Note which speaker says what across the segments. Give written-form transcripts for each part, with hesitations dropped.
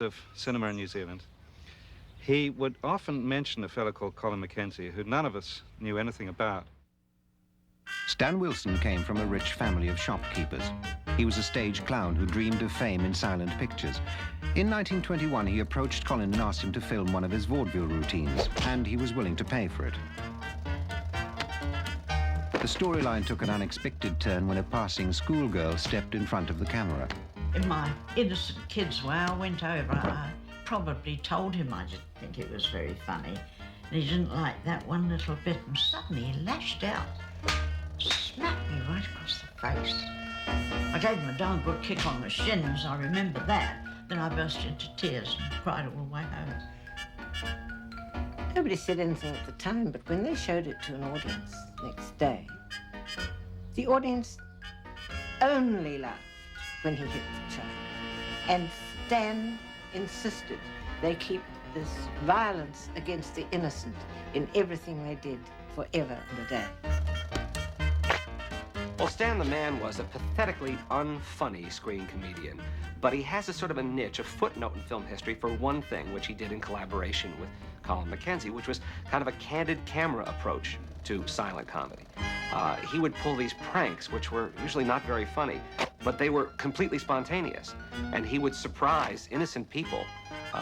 Speaker 1: of cinema in New Zealand, he would often mention a fellow called Colin Mackenzie, who none of us knew anything about.
Speaker 2: Stan Wilson came from a rich family of shopkeepers. He was a stage clown who dreamed of fame in silent pictures. In 1921, he approached Colin and asked him to film one of his vaudeville routines, and he was willing to pay for it. The storyline took an unexpected turn when a passing schoolgirl stepped in front of the camera.
Speaker 3: In my innocent kid's way, I went over. I probably told him I didn't think it was very funny. And he didn't like that one little bit, and suddenly he lashed out, smacked me right across the face. I gave him a darn good kick on the shins, I remember that. Then I burst into tears and cried all the way home.
Speaker 4: Nobody said anything at the time, but when they showed it to an audience next day, the audience only laughed when he hit the child. And Stan insisted they keep this violence against the innocent in everything they did forever and a day.
Speaker 5: Well, Stan the Man was a pathetically unfunny screen comedian, but he has a sort of a niche, a footnote in film history for one thing, which he did in collaboration with Colin Mackenzie, which was kind of a candid camera approach to silent comedy. He would pull these pranks, which were usually not very funny, but they were completely spontaneous. And he would surprise innocent people,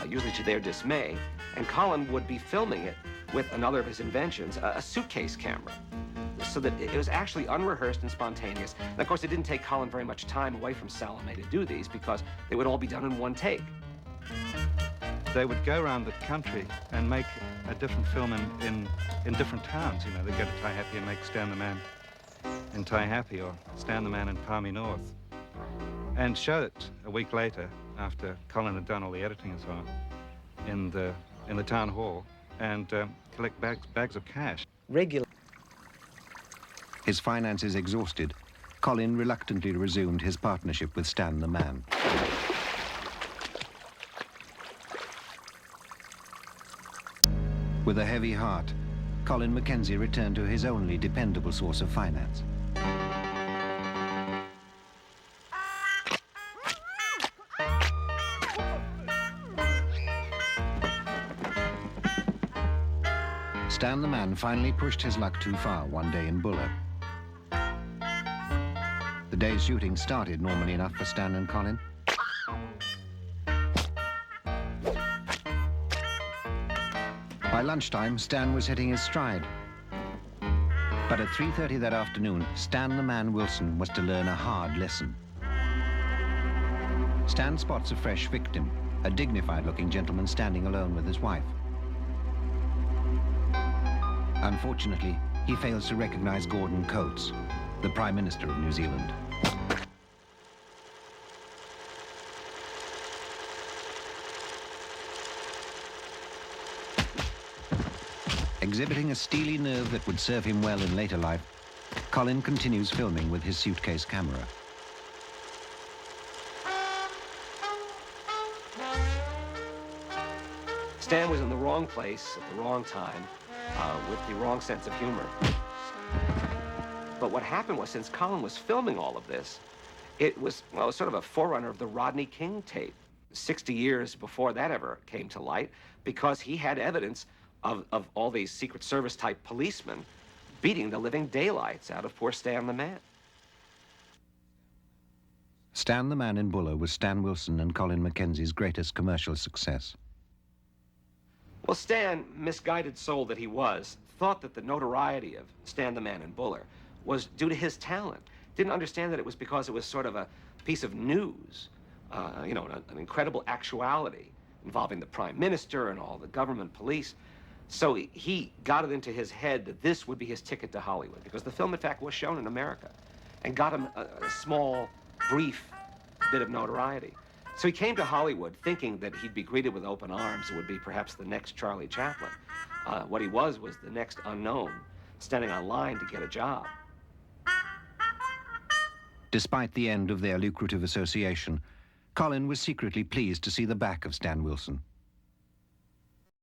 Speaker 5: usually to their dismay, and Colin would be filming it with another of his inventions, a suitcase camera, so that it was actually unrehearsed and spontaneous. And of course, it didn't take Colin very much time away from Salome to do these because they would all be done in one take.
Speaker 1: They would go around the country and make a different film in different towns. You know, they'd go to Taihape and make Stan the Man in Taihape or Stan the Man in Palmy North, and show it a week later after Colin had done all the editing and so on in the town hall, and collect bags of cash.
Speaker 6: Regular.
Speaker 2: His finances exhausted, Colin reluctantly resumed his partnership with Stan the Man. With a heavy heart, Colin Mackenzie returned to his only dependable source of finance. Stan the Man finally pushed his luck too far one day in Buller. The day's shooting started normally enough for Stan and Colin. By lunchtime, Stan was hitting his stride. But at 3:30 that afternoon, Stan the Man Wilson was to learn a hard lesson. Stan spots a fresh victim, a dignified-looking gentleman standing alone with his wife. Unfortunately, he fails to recognize Gordon Coates, the Prime Minister of New Zealand. Exhibiting a steely nerve that would serve him well in later life, Colin continues filming with his suitcase camera.
Speaker 5: Stan was in the wrong place at the wrong time, with the wrong sense of humor. But what happened was, since Colin was filming all of this, it was, well, sort of a forerunner of the Rodney King tape, 60 years before that ever came to light, because he had evidence of all these Secret Service-type policemen beating the living daylights out of poor Stan the Man.
Speaker 2: Stan the Man in Buller was Stan Wilson and Colin Mackenzie's greatest commercial success.
Speaker 5: Well, Stan, misguided soul that he was, thought that the notoriety of Stan the Man in Buller was due to his talent. Didn't understand that it was because it was sort of a piece of news, you know, an incredible actuality involving the Prime Minister and all the government police. So he got it into his head that this would be his ticket to Hollywood, because the film, in fact, was shown in America and got him a small, brief bit of notoriety. So he came to Hollywood thinking that he'd be greeted with open arms and would be perhaps the next Charlie Chaplin. What he was the next unknown, standing on line to get a job.
Speaker 2: Despite the end of their lucrative association, Colin was secretly pleased to see the back of Stan Wilson.